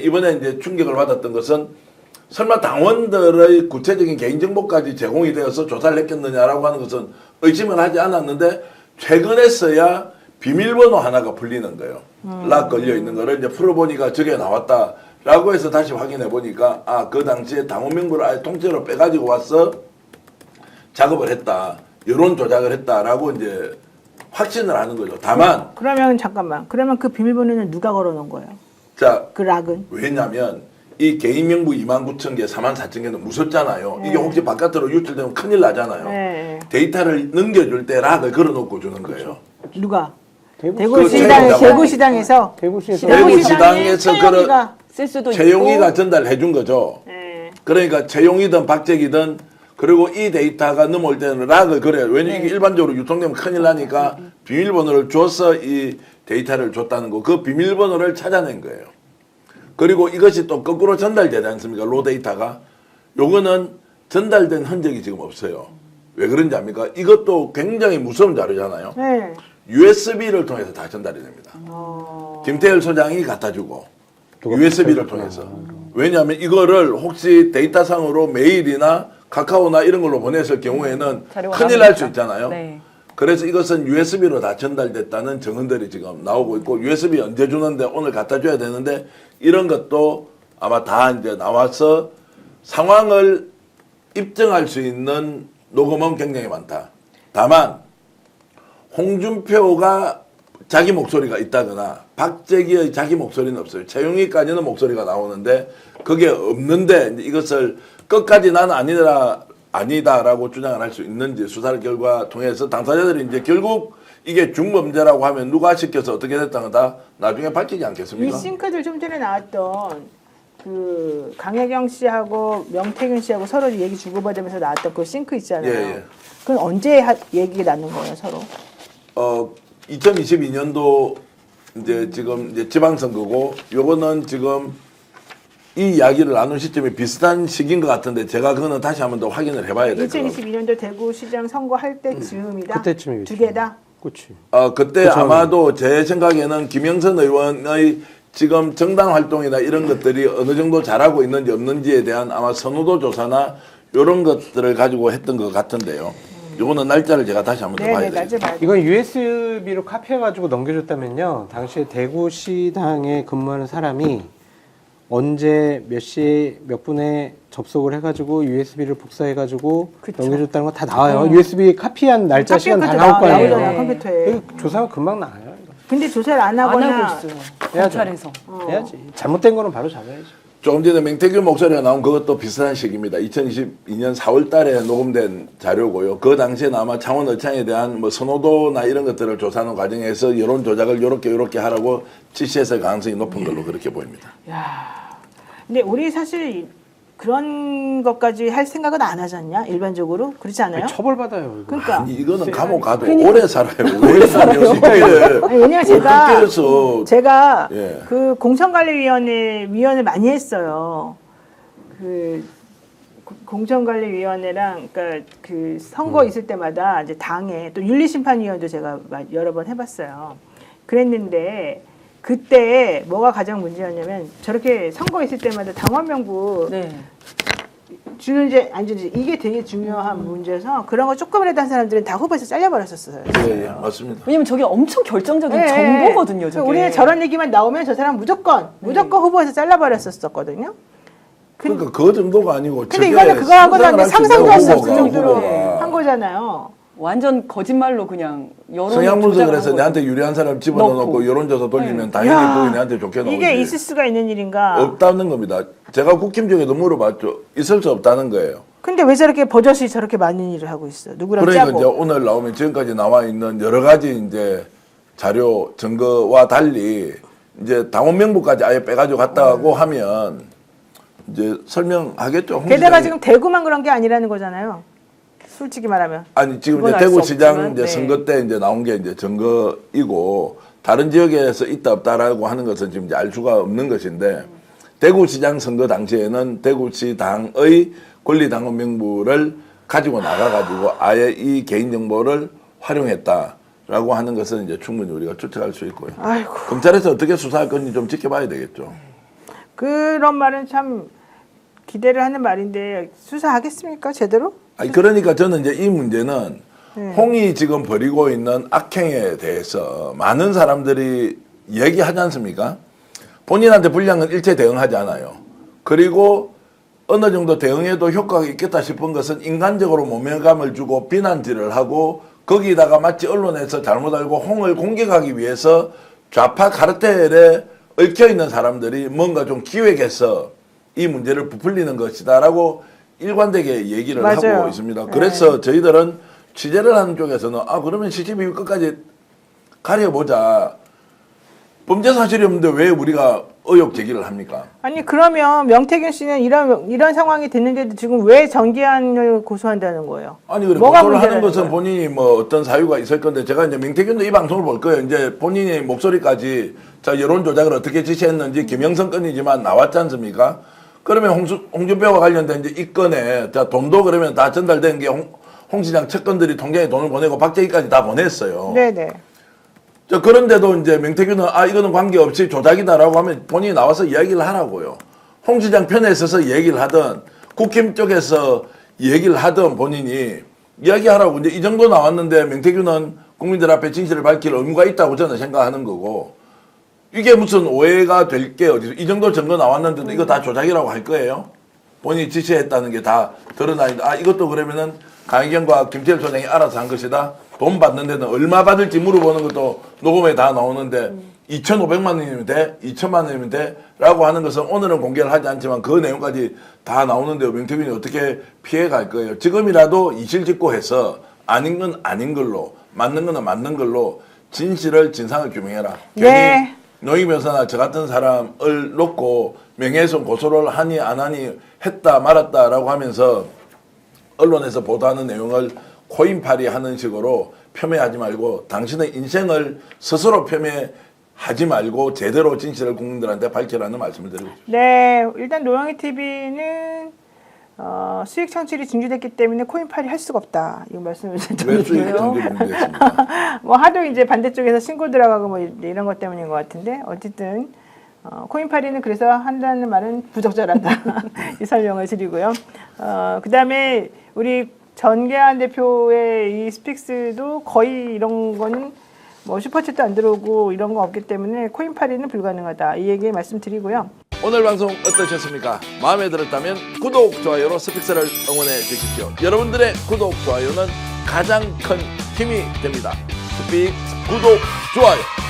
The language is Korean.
이번에 이제 충격을 받았던 것은 설마 당원들의 구체적인 개인정보까지 제공이 되어서 조사를 했겠느냐라고 하는 것은 의심은 하지 않았는데 최근에서야 비밀번호 하나가 풀리는 거예요. 락 걸려 있는 거를 이제 풀어보니까 저게 나왔다라고 해서 다시 확인해 보니까 아, 그 당시에 당원 명부를 아예 통째로 빼가지고 와서 작업을 했다. 여론 조작을 했다라고 이제 확신을 하는 거죠. 다만 그러면 잠깐만. 그러면 그 비밀번호는 누가 걸어놓은 거예요? 자, 그 락은? 왜냐면 이 개인 명부 29,000개, 44,000개는 무섭잖아요. 이게 혹시 바깥으로 유출되면 큰일 나잖아요. 네. 데이터를 넘겨줄 때 락을 걸어놓고 주는 거예요. 누가? 대구시당, 대구시당에서 대구시당에서 그런 쓸 수도 최용희가 전달해 준 거죠. 네. 그러니까 최용희든 박재기든 그리고 이 데이터가 넘어올 때는 락을 그래요. 왜냐면 이게 일반적으로 유통되면 큰일 나니까 비밀번호를 줘서 이 데이터를 줬다는 거. 그 비밀번호를 찾아낸 거예요. 그리고 이것이 또 거꾸로 전달되지 않습니까? 로 데이터가. 요거는 전달된 흔적이 지금 없어요. 왜 그런지 압니까? 이것도 굉장히 무서운 자료잖아요. 네. USB를 통해서 다 전달이 됩니다. 김태열 소장이 갖다 주고 USB를 통해서. 왜냐하면 이거를 혹시 데이터상으로 메일이나 카카오나 이런 걸로 보냈을 경우에는 큰일 날 수 있잖아요. 네. 그래서 이것은 USB로 다 전달됐다는 증언들이 지금 나오고 있고 USB 언제 주는데 오늘 갖다 줘야 되는데 이런 것도 아마 다 이제 나와서 상황을 입증할 수 있는 녹음은 굉장히 많다. 다만 홍준표가 자기 목소리가 있다거나 박재기의 자기 목소리는 없어요. 최용희까지는 목소리가 나오는데 그게 없는데 이것을 끝까지 나는 아니다라고 주장을 할 수 있는지 수사 결과 통해서 당사자들이 이제 결국 이게 중범죄라고 하면 누가 시켜서 어떻게 됐다는 다 나중에 밝히지 이 않겠습니까? 싱크들 좀 전에 나왔던 그 강혜경 씨하고 명태균 씨하고 서로 얘기 주고받으면서 나왔던 그 싱크 있잖아요. 예. 그건 언제 얘기가 나눈 거예요, 서로? 2022년도 이제 지금 이제 지방선거고 요거는 지금 이 이야기를 나눈 시점이 비슷한 시기인 것 같은데 제가 그거는 다시 한번 더 확인을 해봐야 될 것 같아요. 2022년도 대구시장 선거할 때쯤이다? 그때쯤이겠죠. 두 개다? 그렇지. 그때 그쵸. 아마도 제 생각에는 김영선 의원의 지금 정당 활동이나 이런 것들이 어느 정도 잘하고 있는지 없는지에 대한 아마 선호도 조사나 이런 것들을 가지고 했던 것 같은데요. 요거는 날짜를 제가 다시 한번 더 봐야 돼요. 이건 USB로 카피해가지고 넘겨줬다면요. 당시에 대구시당에 근무하는 사람이 언제 몇 시에 몇 분에 접속을 해가지고 USB를 복사해가지고 넘겨줬다는 거 다 나와요. USB 카피한 날짜 시간 다 나올 거 아니에요. 나오잖아, 컴퓨터에. 조사가 금방 나와요. 근데 조사를 안 안 하거나 하고 있어요. 검찰에서. 해야지. 잘못된 거는 바로 잡아야지. 조금 전에 맹태균 목소리가 나온 그것도 비슷한 시기입니다. 2022년 4월 달에 녹음된 자료고요. 그 당시에는 아마 창원의창에 대한 뭐 선호도나 이런 것들을 조사하는 과정에서 여론 조작을 요렇게 하라고 지시했을 가능성이 높은 걸로 그렇게 보입니다. 야, 근데 우리 사실 그런 것까지 할 생각은 안 하지 않냐? 일반적으로? 그렇지 않아요? 처벌받아요. 이거. 그러니까. 아니, 이거는 감옥 가도 오래 살아요. 오래 살아요. 아니, 왜냐면 제가 예. 그 공천관리위원회 많이 했어요. 그 공천관리위원회랑 그러니까 그 선거 있을 때마다 이제 당에 또 윤리심판위원도 제가 여러 번 해봤어요. 그랬는데 그때 뭐가 가장 문제였냐면 저렇게 선거 있을 때마다 당원 명부 네. 주는지 안 주는지 이게 되게 중요한 문제여서 그런 거 조금이라도 한 사람들은 다 후보에서 잘려버렸었어요. 예, 맞습니다. 왜냐면 저게 엄청 결정적인 정보거든요. 저게. 우리는 저런 얘기만 나오면 저 사람 무조건 후보에서 잘라버렸었거든요. 그러니까 그 정도가 아니고 근데 이거는 그거 하고는 상상도 할 수 없을 정도로 후보가. 한 거잖아요. 완전 거짓말로 그냥 여론 성향분석을 해서 내한테 유리한 사람 집어넣고 여론조사 돌리면 당연히 그게 내한테 좋게 나오지. 이게 있을 수가 있는 일인가? 없다는 겁니다. 제가 국힘쪽에도 물어봤죠. 있을 수 없다는 거예요. 근데 왜 저렇게 버젓이 저렇게 많은 일을 하고 있어? 누구랑 그러니까 짜고? 이제 오늘 나오면 지금까지 나와 있는 여러 가지 이제 자료 증거와 달리 이제 당원 명부까지 아예 빼가지고 갔다고 하면 이제 설명하겠죠. 게다가 지금 대구만 그런 게 아니라는 거잖아요. 솔직히 말하면. 아니 지금 이제 알수 대구시장 없지만, 이제 네. 선거 때 이제 나온 게 이제 증거이고 다른 지역에서 있다 없다라고 하는 것은 지금 이제 알 수가 없는 것인데 대구시장 선거 당시에는 대구시당의 권리당원 명부를 가지고 나가가지고 아예 이 개인정보를 활용했다라고 하는 것은 이제 충분히 우리가 추측할 수 있고요. 아이고. 검찰에서 어떻게 수사할 건지 좀 지켜봐야 되겠죠. 그런 말은 참 기대를 하는 말인데 수사하겠습니까 제대로? 아니 그러니까 저는 이제 이 문제는 네. 홍이 지금 벌이고 있는 악행에 대해서 많은 사람들이 얘기하지 않습니까? 본인한테 불리한 일체 대응하지 않아요. 그리고 어느 정도 대응에도 효과가 있겠다 싶은 것은 인간적으로 모멸감을 주고 비난질을 하고 거기다가 마치 언론에서 잘못 알고 홍을 공격하기 위해서 좌파 카르텔에 얽혀있는 사람들이 뭔가 좀 기획해서 이 문제를 부풀리는 것이다라고 일관되게 얘기를 맞아요. 하고 있습니다. 그래서 저희들은 취재를 하는 쪽에서는 그러면 CCTV 끝까지 가려보자. 범죄 사실이 없는데 왜 우리가 의혹 제기를 합니까? 아니 그러면 명태균 씨는 이런 상황이 됐는데도 지금 왜 정기한을 고소한다는 거예요? 아니 그래 뭐가 고소를 하는 문제라는 것은 거예요? 본인이 뭐 어떤 사유가 있을 건데 제가 이제 명태균도 이 방송을 볼 거예요. 이제 본인의 목소리까지 자 여론 조작을 어떻게 지시했는지 김영선 건이지만 나왔지 않습니까? 그러면 홍준표와 관련된 이제 이 건에 자 돈도 그러면 다 전달된 게 홍 시장 측근들이 통장에 돈을 보내고 박재희까지 다 보냈어요. 네네. 자 그런데도 이제 명태균은 이거는 관계없이 조작이다라고 하면 본인이 나와서 이야기를 하라고요. 홍 시장 편에 있어서 얘기를 하든 국힘 쪽에서 얘기를 하든 본인이 이야기하라고. 이제 이 정도 나왔는데 명태균은 국민들 앞에 진실을 밝힐 의무가 있다고 저는 생각하는 거고 이게 무슨 오해가 될 게 어디서 이 정도 증거 나왔는데도 이거 다 조작이라고 할 거예요? 본인이 지시했다는 게 다 드러나는데 이것도 그러면은 강희경과 김태일 소장이 알아서 한 것이다. 돈 받는 데는 얼마 받을지 물어보는 것도 녹음에 다 나오는데 2,500만 원이면 돼? 2,000만 원이면 돼? 라고 하는 것은 오늘은 공개를 하지 않지만 그 내용까지 다 나오는데요. 명태균이 어떻게 피해갈 거예요? 지금이라도 이실직고해서 아닌 건 아닌 걸로 맞는 거는 맞는 걸로 진실을 진상을 규명해라. 네. 괜히 노희 변호사나 저 같은 사람을 놓고 명예훼손 고소를 하니 안 하니 했다 말았다라고 하면서 언론에서 보도하는 내용을 코인팔이 하는 식으로 폄훼하지 말고 당신의 인생을 스스로 폄훼하지 말고 제대로 진실을 국민들한테 밝히라는 말씀을 드리고 싶습니다. 네, 일단 노영희 TV는 수익 창출이 중지됐기 때문에 코인팔이 할 수가 없다. 이 말씀을 왜 수익 드리고요. 정지 문제였습니까? 뭐 하도 이제 반대쪽에서 신고 들어가고 뭐 이런 것 때문인 것 같은데 어쨌든 코인팔이는 그래서 한다는 말은 부적절하다. 이 설명을 드리고요. 그다음에 우리 전계한 대표의 이 스픽스도 거의 이런 거는 뭐 슈퍼챗도 안 들어오고 이런 거 없기 때문에 코인팔이는 불가능하다. 이 얘기 말씀드리고요. 오늘 방송 어떠셨습니까? 마음에 들었다면 구독, 좋아요로 스픽스를 응원해 주십시오. 여러분들의 구독, 좋아요는 가장 큰 힘이 됩니다. 스픽스 구독, 좋아요.